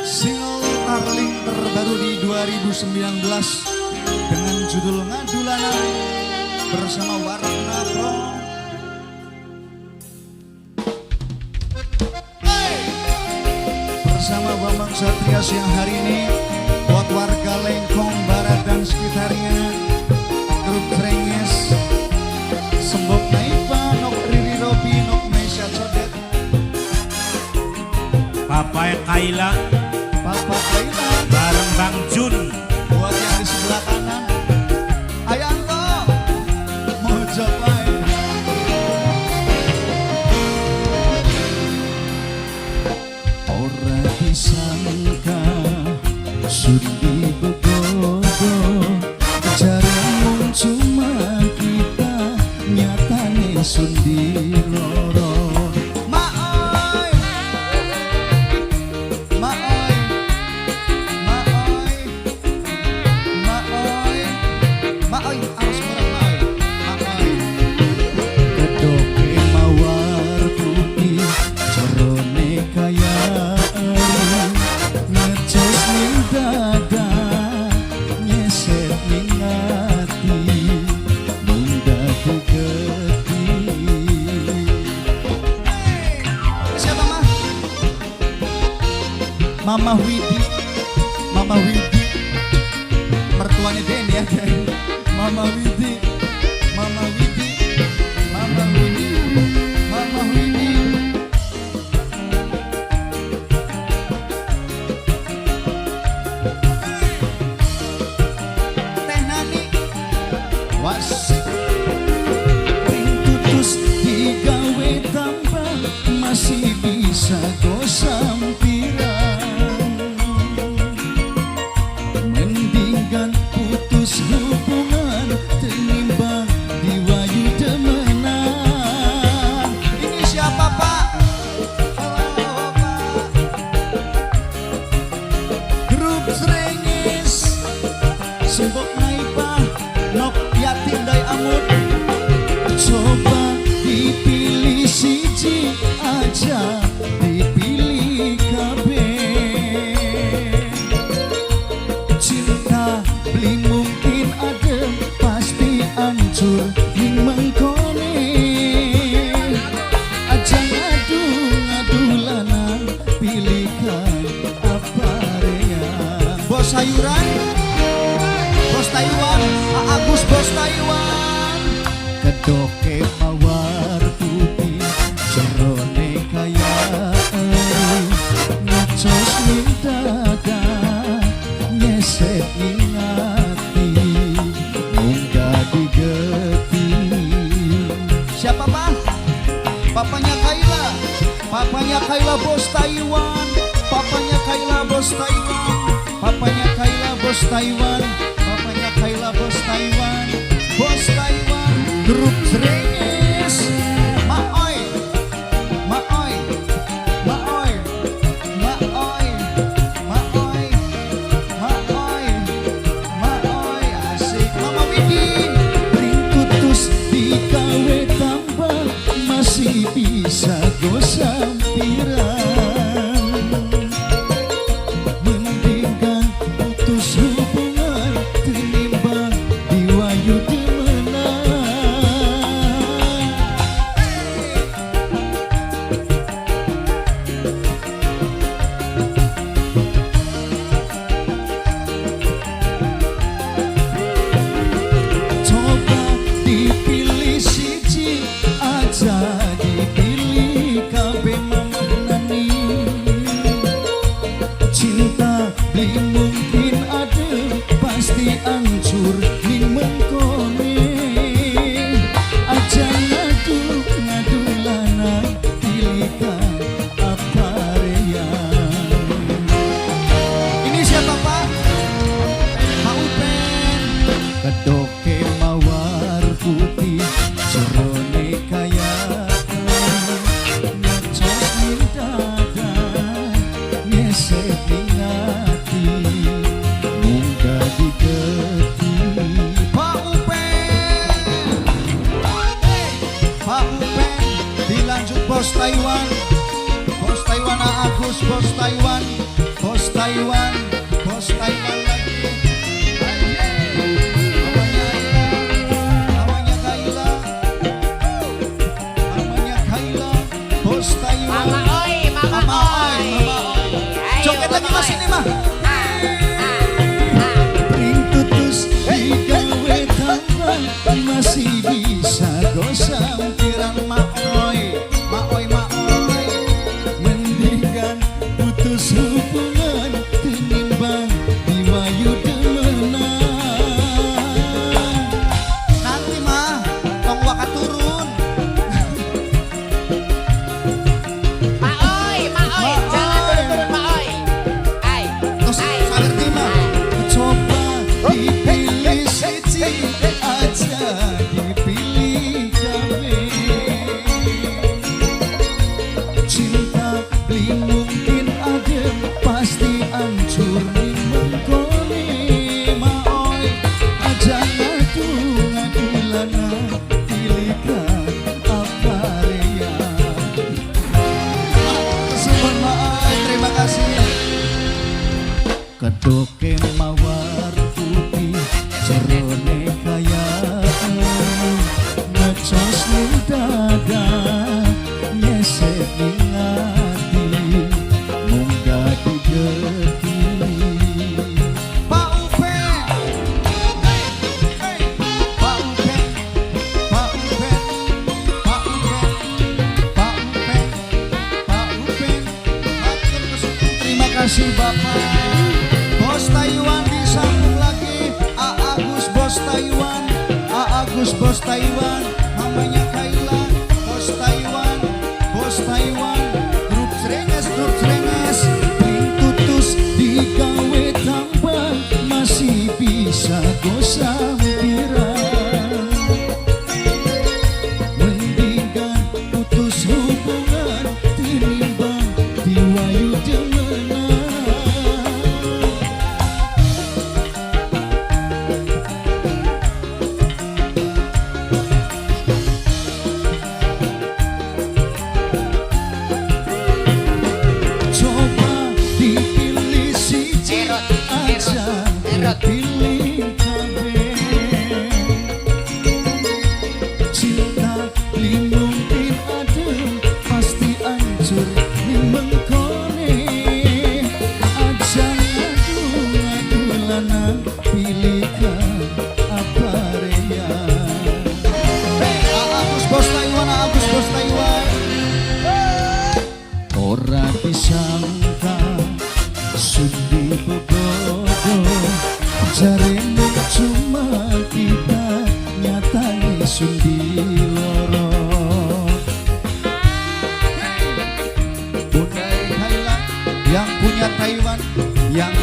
Single Tarling terbaru di 2019 dengan judul Ngadulana bersama Warna Pro. Bersama Bambang Satria siang hari ini buat warga Lengkong Barat dan sekitarnya, grup Trenges, Sembok Naipa, Nok Riri Robi, Nok Meisha Codet, Papa Kaila, Papa Kaila, bareng Bang Jun. buat yang di sebelah kanan, Ayanto, Mojopai. Ora disangka Sundi begodo jarang cuma kita nyatane Sundi loro. Maoi, maoi, maoi, maoi, maoi, awas murah maoi, maoi. Kedoke mawar putih cerone kaya ngecos ning dada nyeset ning ati munggah geti. Siapa mah? Mama Widi, Mama Widi, mertuanya Den ya Den. Mama Widi, Mama Widi, Mama Widi, Mama Widi. Teh Nani, wasik. Ring tutus digawe tambah masih bisa go sampiran. Mendingan putus hubungan tenimbang diwayu demenan. Ini siapa Pak? Halo Pak. Grup Srengis, Sembok Naipa, Nok Yatim Dai Amut. Coba dipilih siji aja, dipilih kabeh. Cinta beli mungkin adem, pasti hancur ning mengkone. Aja ngadu lanang, pilihkan apa rea. Bos sayuran, Bos Taiwan, Agus Bos Taiwan. Kedoke mawar putih cerone kaya ngecos ning dada nyeset ning ati munggah digeti. Siapa Pak? Papanya Kaila, papanya Kaila Bos Taiwan, papanya Kaila Bos Taiwan, papanya Kaila Bos Taiwan, papanya Kaila Bos Taiwan, Bos Taiwan. Grup Srengis, Maoi, Maoi, Maoi, Maoi, Maoi, Maoi, Maoi, asik. Mama Widi, ring tutus digawe tambah masih bisa go sampiran. Mendingan putus hubungan tenimbang diwayu demenan. Coba dipilih siji aja, dipilih kabeh Mama Nani. Cinta beli mungkin adem, pasti hancur ning mengkone. Aja ngadu lanang, pilihkan apa rea. Ini siapa Pak? Pak Upen. Kedoke mawar putih cerone kaya ngecos ning dada nyeset ning ati munggah digeti. Pak Upen, Pak Upen dilanjut Bos Taiwan, Bos Taiwan Agus Bos Taiwan, Bos Taiwan. Taiwan, bos Taiwan lagi. Namanya Kaila, namanya Kaila, bos Taiwan. Mama oi, mama oi. Ayo, Joget lagi Mama mas oi. ini mah. Ah. Ring tutus digawe tambah masih bisa gosampiran maoi, maoi, maoi. Mendingan putus hubungan tinimbang diwayu demenan. Nanti mah tong waka turun. Ma oi, jangan turun-turun Ma oi. Ai. Terus sabar terima. Coba dipilih siji aja dipilih gawe. Cinta beli mungkin ada pasti hancur ning mengkone maoi. Aja ngadu lana pilihkan apa rea. Terima maoi, terima kasih. Kedoke mawar putih jerone kaya ngecos ning dada nyesek ning ati munggah digeti. Pak Upe, Pak Upe, Pak Upe, Pak Upe, Pak Upe, Pak Upe. Matur kesuwun. Terima kasih Bapak. Bos Taiwan disambung lagi. Agus bos Taiwan, Agus bos Taiwan, namanya Kaila, bos Taiwan, bos Taiwan. Grup Srenges, ring tutus digawe tambah masih bisa gosampiran. Mendingan putus hubungan tinimbang diwayu demenan. Coba dipilih siji aja dipilih kabeh. Cinta beli mungkin ada pasti hancur ning mengkone. Aja ngadu lana pilihkan apa rea. Agus bos Taiwan, Agus bos Taiwan. Ora disangka sundi bobodo jarene cuma kita nyatane sundi loro. Budaya Thailand yang punya Taiwan, yang